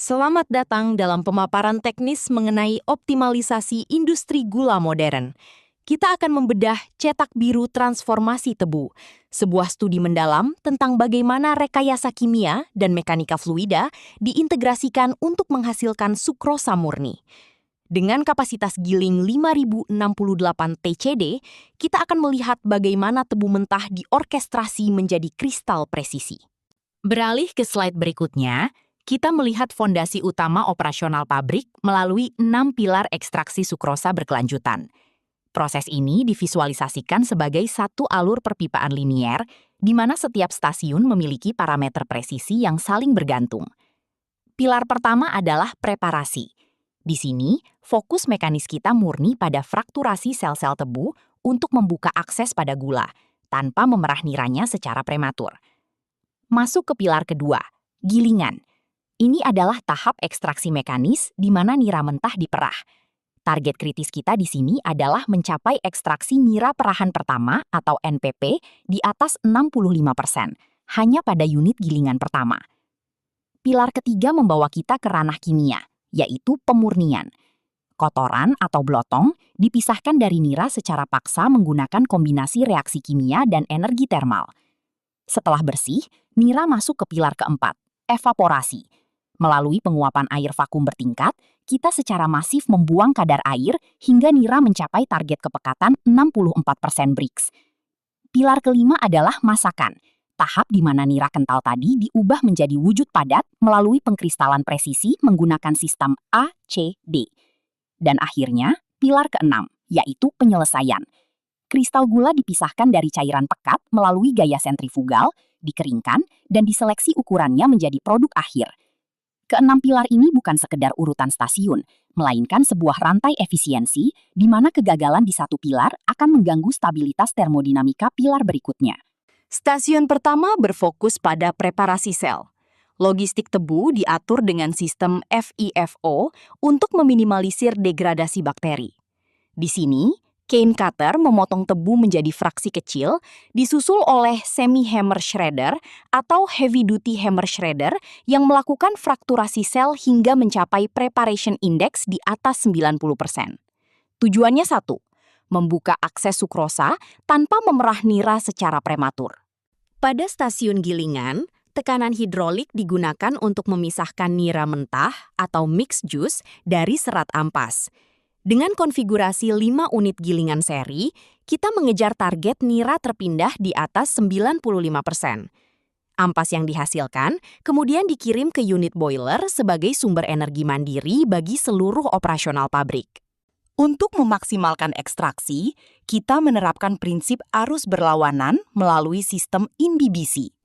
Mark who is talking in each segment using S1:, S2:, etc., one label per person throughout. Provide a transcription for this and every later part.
S1: Selamat datang dalam pemaparan teknis mengenai optimalisasi industri gula modern. Kita akan membedah cetak biru transformasi tebu, sebuah studi mendalam tentang bagaimana rekayasa kimia dan mekanika fluida diintegrasikan untuk menghasilkan sukrosa murni. Dengan kapasitas giling 5068 TCD, kita akan melihat bagaimana tebu mentah diorkestrasi menjadi kristal presisi. Beralih ke slide berikutnya, kita melihat fondasi utama operasional pabrik melalui 6 pilar ekstraksi sukrosa berkelanjutan. Proses ini divisualisasikan sebagai satu alur perpipaan linier, di mana setiap stasiun memiliki parameter presisi yang saling bergantung. Pilar pertama adalah preparasi. Di sini, fokus mekanis kita murni pada frakturasi sel-sel tebu untuk membuka akses pada gula, tanpa memerah niranya secara prematur. Masuk ke pilar kedua, gilingan. Ini adalah tahap ekstraksi mekanis di mana nira mentah diperah. Target kritis kita di sini adalah mencapai ekstraksi nira perahan pertama atau NPP di atas 65%, hanya pada unit gilingan pertama. Pilar ketiga membawa kita ke ranah kimia, yaitu pemurnian. Kotoran atau blotong dipisahkan dari nira secara paksa menggunakan kombinasi reaksi kimia dan energi termal. Setelah bersih, nira masuk ke pilar keempat, evaporasi. Melalui penguapan air vakum bertingkat, kita secara masif membuang kadar air hingga nira mencapai target kepekatan 64% Brix. Pilar kelima adalah masakan, tahap di mana nira kental tadi diubah menjadi wujud padat melalui pengkristalan presisi menggunakan sistem ACD. Dan akhirnya, pilar keenam, yaitu penyelesaian. Kristal gula dipisahkan dari cairan pekat melalui gaya sentrifugal, dikeringkan, dan diseleksi ukurannya menjadi produk akhir. Keenam pilar ini bukan sekedar urutan stasiun, melainkan sebuah rantai efisiensi di mana kegagalan di satu pilar akan mengganggu stabilitas termodinamika pilar berikutnya. Stasiun pertama berfokus pada preparasi sel. Logistik tebu diatur dengan sistem FIFO untuk meminimalisir degradasi bakteri. Di sini, cane cutter memotong tebu menjadi fraksi kecil, disusul oleh semi-hammer shredder atau heavy-duty hammer shredder yang melakukan frakturasi sel hingga mencapai preparation index di atas 90%. Tujuannya satu, membuka akses sukrosa tanpa memerah nira secara prematur. Pada stasiun gilingan, tekanan hidrolik digunakan untuk memisahkan nira mentah atau mixed juice dari serat ampas. Dengan konfigurasi 5 unit gilingan seri, kita mengejar target nira terpindah di atas 95%. Ampas yang dihasilkan kemudian dikirim ke unit boiler sebagai sumber energi mandiri bagi seluruh operasional pabrik. Untuk memaksimalkan ekstraksi, kita menerapkan prinsip arus berlawanan melalui sistem imbibisi.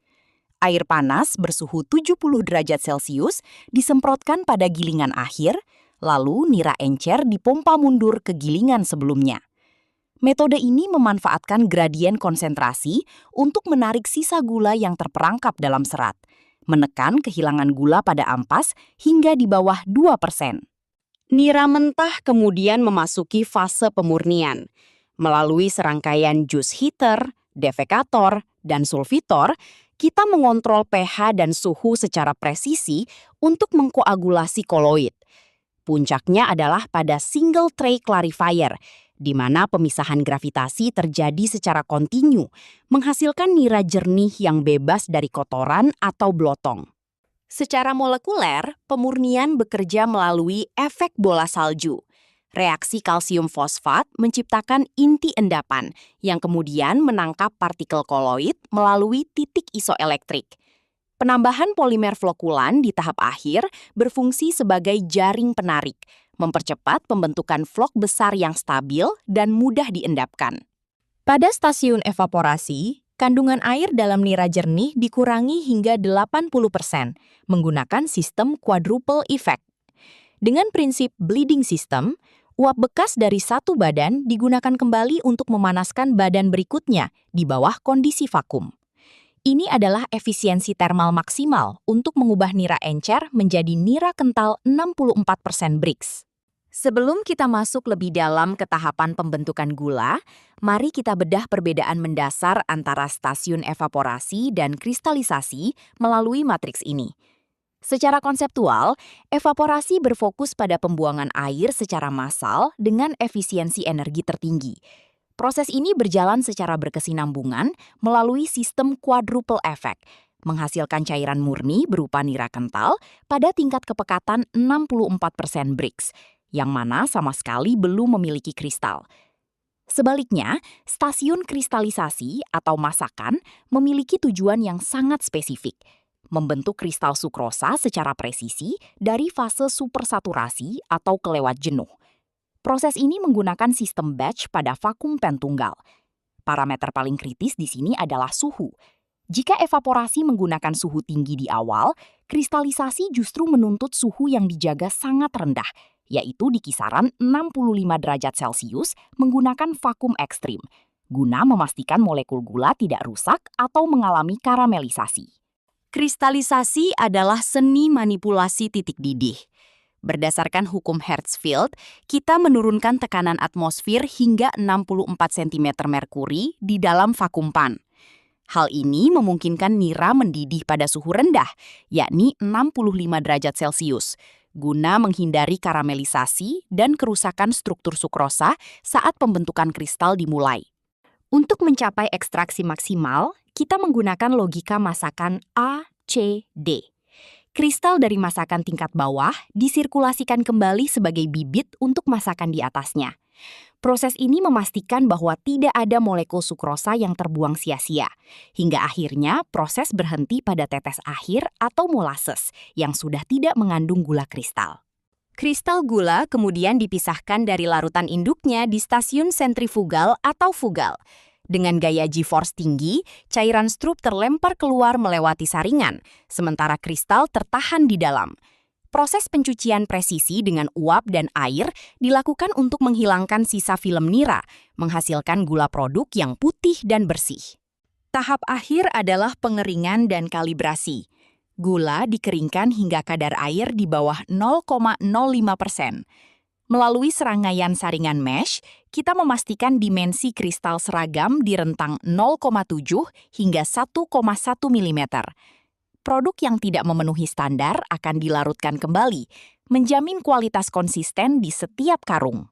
S1: Air panas bersuhu 70 derajat Celcius disemprotkan pada gilingan akhir, lalu nira encer dipompa mundur ke gilingan sebelumnya. Metode ini memanfaatkan gradien konsentrasi untuk menarik sisa gula yang terperangkap dalam serat, menekan kehilangan gula pada ampas hingga di bawah 2%. Nira mentah kemudian memasuki fase pemurnian. Melalui serangkaian juice heater, defekator, dan sulfitor, kita mengontrol pH dan suhu secara presisi untuk mengkoagulasi koloid. Puncaknya adalah pada single tray clarifier, di mana pemisahan gravitasi terjadi secara kontinu, menghasilkan nira jernih yang bebas dari kotoran atau blotong. Secara molekuler, pemurnian bekerja melalui efek bola salju. Reaksi kalsium fosfat menciptakan inti endapan yang kemudian menangkap partikel koloid melalui titik isoelektrik. Penambahan polimer flokulan di tahap akhir berfungsi sebagai jaring penarik, mempercepat pembentukan flok besar yang stabil dan mudah diendapkan. Pada stasiun evaporasi, kandungan air dalam nira jernih dikurangi hingga 80% menggunakan sistem quadruple effect. Dengan prinsip bleeding system, uap bekas dari satu badan digunakan kembali untuk memanaskan badan berikutnya di bawah kondisi vakum. Ini adalah efisiensi termal maksimal untuk mengubah nira encer menjadi nira kental 64% Brix. Sebelum kita masuk lebih dalam ke tahapan pembentukan gula, mari kita bedah perbedaan mendasar antara stasiun evaporasi dan kristalisasi melalui matriks ini. Secara konseptual, evaporasi berfokus pada pembuangan air secara massal dengan efisiensi energi tertinggi. Proses ini berjalan secara berkesinambungan melalui sistem quadruple effect, menghasilkan cairan murni berupa nira kental pada tingkat kepekatan 64% Brix, yang mana sama sekali belum memiliki kristal. Sebaliknya, stasiun kristalisasi atau masakan memiliki tujuan yang sangat spesifik, membentuk kristal sukrosa secara presisi dari fase supersaturasi atau kelewat jenuh. Proses ini menggunakan sistem batch pada vakum pen tunggal. Parameter paling kritis di sini adalah suhu. Jika evaporasi menggunakan suhu tinggi di awal, kristalisasi justru menuntut suhu yang dijaga sangat rendah, yaitu di kisaran 65 derajat Celcius menggunakan vakum ekstrim, guna memastikan molekul gula tidak rusak atau mengalami karamelisasi. Kristalisasi adalah seni manipulasi titik didih. Berdasarkan hukum Hertzfeld, kita menurunkan tekanan atmosfer hingga 64 cm merkuri di dalam vakum pan. Hal ini memungkinkan nira mendidih pada suhu rendah, yakni 65 derajat Celcius, guna menghindari karamelisasi dan kerusakan struktur sukrosa saat pembentukan kristal dimulai. Untuk mencapai ekstraksi maksimal, kita menggunakan logika masakan A, C, D. Kristal dari masakan tingkat bawah disirkulasikan kembali sebagai bibit untuk masakan di atasnya. Proses ini memastikan bahwa tidak ada molekul sukrosa yang terbuang sia-sia, hingga akhirnya proses berhenti pada tetes akhir atau molases yang sudah tidak mengandung gula kristal. Kristal gula kemudian dipisahkan dari larutan induknya di stasiun sentrifugal atau fugal. Dengan gaya G-force tinggi, cairan strup terlempar keluar melewati saringan, sementara kristal tertahan di dalam. Proses pencucian presisi dengan uap dan air dilakukan untuk menghilangkan sisa film nira, menghasilkan gula produk yang putih dan bersih. Tahap akhir adalah pengeringan dan kalibrasi. Gula dikeringkan hingga kadar air di bawah 0,05%. Melalui serangkaian saringan mesh, kita memastikan dimensi kristal seragam di rentang 0,7 hingga 1,1 mm. Produk yang tidak memenuhi standar akan dilarutkan kembali, menjamin kualitas konsisten di setiap karung.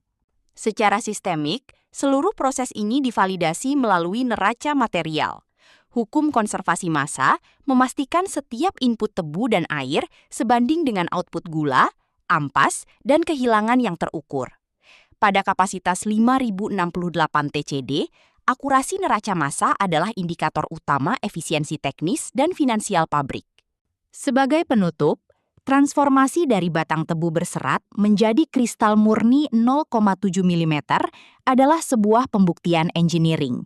S1: Secara sistemik, seluruh proses ini divalidasi melalui neraca material. Hukum konservasi massa memastikan setiap input tebu dan air sebanding dengan output gula, ampas, dan kehilangan yang terukur. Pada kapasitas 5068 TCD, akurasi neraca massa adalah indikator utama efisiensi teknis dan finansial pabrik. Sebagai penutup, transformasi dari batang tebu berserat menjadi kristal murni 0,7 mm adalah sebuah pembuktian engineering.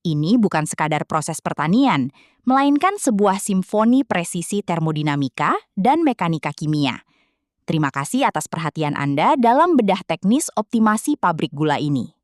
S1: Ini bukan sekadar proses pertanian, melainkan sebuah simfoni presisi termodinamika dan mekanika kimia. Terima kasih atas perhatian Anda dalam bedah teknis optimasi pabrik gula ini.